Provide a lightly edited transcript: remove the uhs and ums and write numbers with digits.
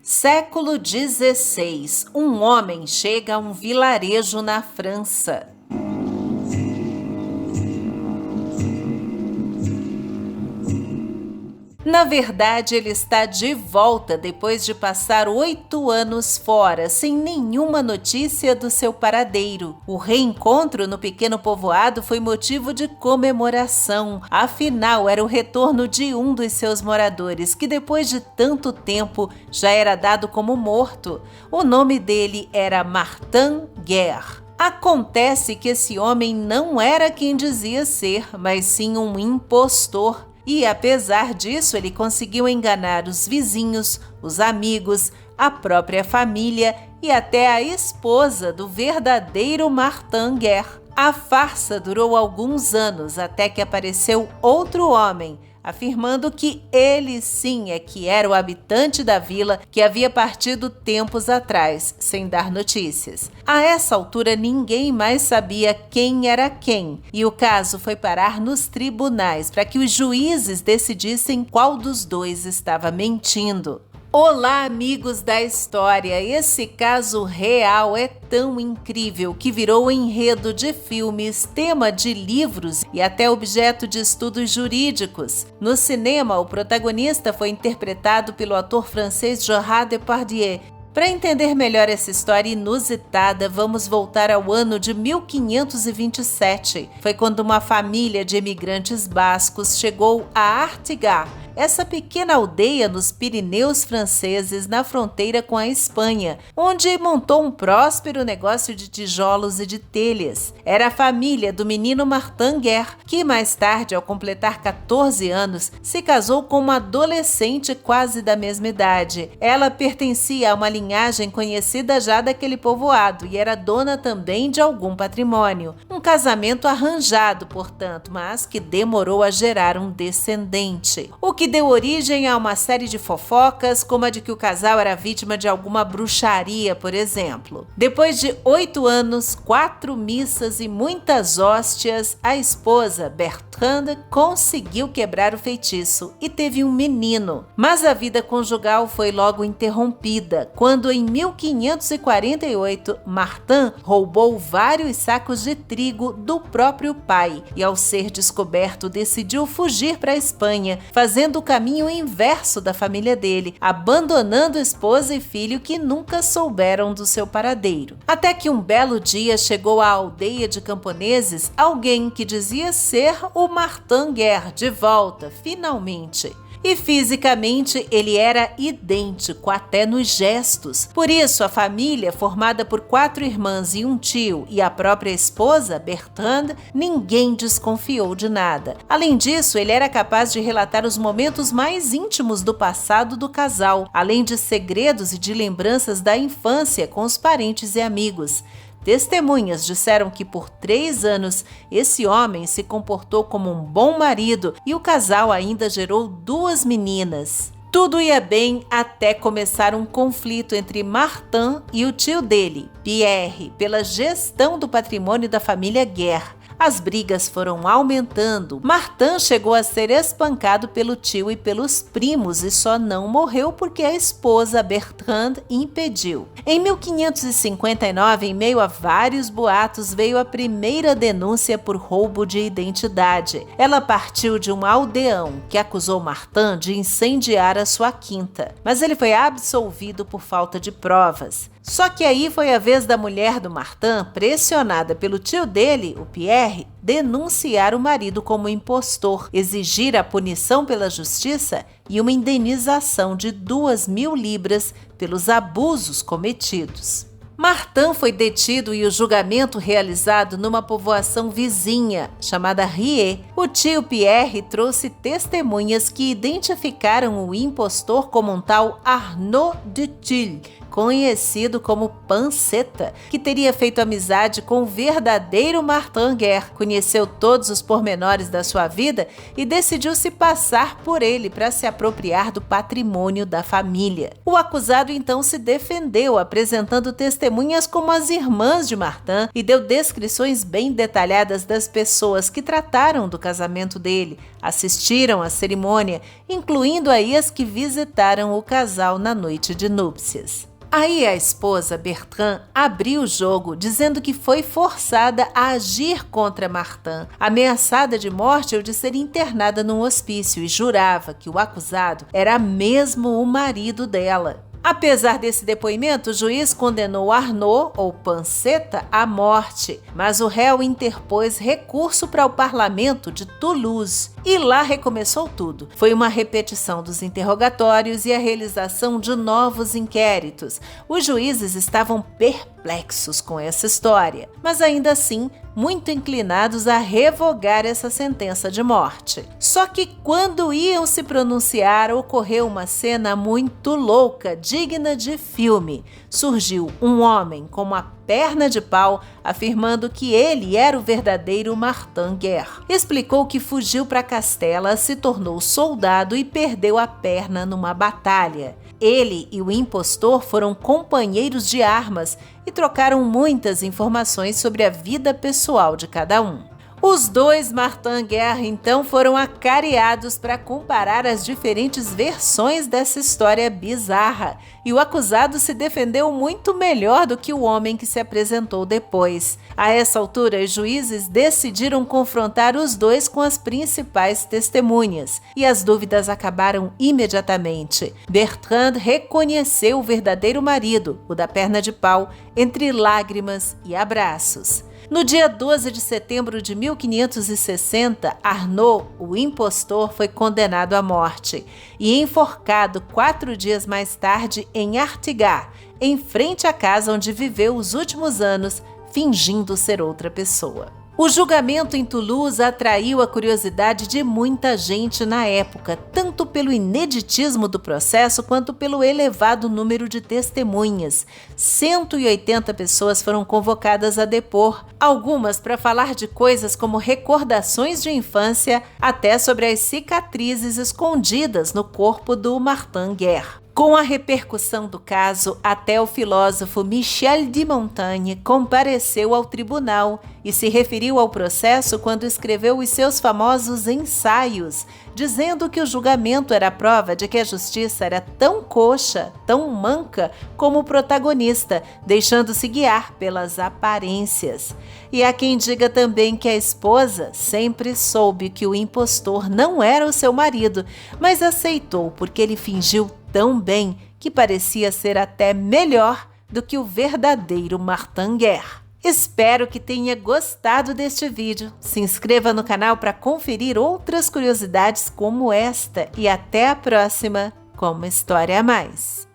Século XVI, um homem chega a um vilarejo na França. Na verdade, ele está de volta depois de passar 8 anos fora, sem nenhuma notícia do seu paradeiro. O reencontro no pequeno povoado foi motivo de comemoração. Afinal, era o retorno de um dos seus moradores, que depois de tanto tempo já era dado como morto. O nome dele era Martin Guerre. Acontece que esse homem não era quem dizia ser, mas sim um impostor. E, apesar disso, ele conseguiu enganar os vizinhos, os amigos, a própria família e até a esposa do verdadeiro Martin Guerre. A farsa durou alguns anos até que apareceu outro homem, afirmando que ele sim é que era o habitante da vila que havia partido tempos atrás, sem dar notícias. A essa altura, ninguém mais sabia quem era quem, e o caso foi parar nos tribunais para que os juízes decidissem qual dos dois estava mentindo. Olá, amigos da história! Esse caso real é tão incrível que virou enredo de filmes, tema de livros e até objeto de estudos jurídicos. No cinema, o protagonista foi interpretado pelo ator francês Gerard Depardieu. Para entender melhor essa história inusitada, vamos voltar ao ano de 1527. Foi quando uma família de imigrantes bascos chegou a Artigas, essa pequena aldeia nos Pirineus franceses, na fronteira com a Espanha, onde montou um próspero negócio de tijolos e de telhas. Era a família do menino Martin Guerre, que mais tarde, ao completar 14 anos, se casou com uma adolescente quase da mesma idade. Ela pertencia a uma linhagem conhecida já daquele povoado e era dona também de algum patrimônio. Um casamento arranjado, portanto, mas que demorou a gerar um descendente. O que deu origem a uma série de fofocas, como a de que o casal era vítima de alguma bruxaria, por exemplo. Depois de 8 anos, 4 missas e muitas hóstias, a esposa, Bertrande, conseguiu quebrar o feitiço e teve um menino. Mas a vida conjugal foi logo interrompida, quando em 1548, Martin roubou vários sacos de trigo do próprio pai e, ao ser descoberto, decidiu fugir para a Espanha, fazendo o caminho inverso da família dele, abandonando esposa e filho que nunca souberam do seu paradeiro. Até que um belo dia chegou à aldeia de camponeses alguém que dizia ser o Martin Guerre de volta, finalmente. E fisicamente ele era idêntico, até nos gestos. Por isso, a família, formada por 4 irmãs e um tio e a própria esposa, Bertrande, ninguém desconfiou de nada. Além disso, ele era capaz de relatar os momentos mais íntimos do passado do casal, além de segredos e de lembranças da infância com os parentes e amigos. Testemunhas disseram que por 3 anos esse homem se comportou como um bom marido e o casal ainda gerou 2 meninas. Tudo ia bem até começar um conflito entre Martin e o tio dele, Pierre, pela gestão do patrimônio da família Guerre. As brigas foram aumentando. Martin chegou a ser espancado pelo tio e pelos primos e só não morreu porque a esposa Bertrande impediu. Em 1559, em meio a vários boatos, veio a primeira denúncia por roubo de identidade. Ela partiu de um aldeão que acusou Martin de incendiar a sua quinta, mas ele foi absolvido por falta de provas. Só que aí foi a vez da mulher do Martin, pressionada pelo tio dele, o Pierre, denunciar o marido como impostor, exigir a punição pela justiça e uma indenização de 2.000 libras pelos abusos cometidos. Martin foi detido e o julgamento realizado numa povoação vizinha, chamada Rie. O tio Pierre trouxe testemunhas que identificaram o impostor como um tal Arnaud de Tulle, conhecido como Panceta, que teria feito amizade com o verdadeiro Martin Guerre, conheceu todos os pormenores da sua vida e decidiu se passar por ele para se apropriar do patrimônio da família. O acusado então se defendeu, apresentando testemunhas como as irmãs de Martin e deu descrições bem detalhadas das pessoas que trataram do casamento dele, assistiram à cerimônia, incluindo aí as que visitaram o casal na noite de núpcias. Aí a esposa, Bertrand, abriu o jogo, dizendo que foi forçada a agir contra Martin, ameaçada de morte ou de ser internada num hospício, e jurava que o acusado era mesmo o marido dela. Apesar desse depoimento, o juiz condenou Arnaud, ou Panceta, à morte, mas o réu interpôs recurso para o parlamento de Toulouse e lá recomeçou tudo. Foi uma repetição dos interrogatórios e a realização de novos inquéritos. Os juízes estavam perplexos com essa história, mas ainda assim muito inclinados a revogar essa sentença de morte. Só que quando iam se pronunciar, ocorreu uma cena muito louca, digna de filme. Surgiu um homem com uma perna de pau, afirmando que ele era o verdadeiro Martin Guerre. Explicou que fugiu para Castela, se tornou soldado e perdeu a perna numa batalha. Ele e o impostor foram companheiros de armas e trocaram muitas informações sobre a vida pessoal de cada um. Os dois Martin Guerre, então, foram acareados para comparar as diferentes versões dessa história bizarra, e o acusado se defendeu muito melhor do que o homem que se apresentou depois. A essa altura, os juízes decidiram confrontar os dois com as principais testemunhas, e as dúvidas acabaram imediatamente. Bertrand reconheceu o verdadeiro marido, o da perna de pau, entre lágrimas e abraços. No dia 12 de setembro de 1560, Arnaud, o impostor, foi condenado à morte e enforcado 4 dias mais tarde em Artigat, em frente à casa onde viveu os últimos anos, fingindo ser outra pessoa. O julgamento em Toulouse atraiu a curiosidade de muita gente na época, tanto pelo ineditismo do processo quanto pelo elevado número de testemunhas. 180 pessoas foram convocadas a depor, algumas para falar de coisas como recordações de infância, até sobre as cicatrizes escondidas no corpo do Martin Guerre. Com a repercussão do caso, até o filósofo Michel de Montaigne compareceu ao tribunal e se referiu ao processo quando escreveu os seus famosos ensaios, dizendo que o julgamento era prova de que a justiça era tão coxa, tão manca como o protagonista, deixando-se guiar pelas aparências. E há quem diga também que a esposa sempre soube que o impostor não era o seu marido, mas aceitou porque ele fingiu tão bem que parecia ser até melhor do que o verdadeiro Martin Guerre. Espero que tenha gostado deste vídeo. Se inscreva no canal para conferir outras curiosidades como esta e até a próxima com uma história a mais.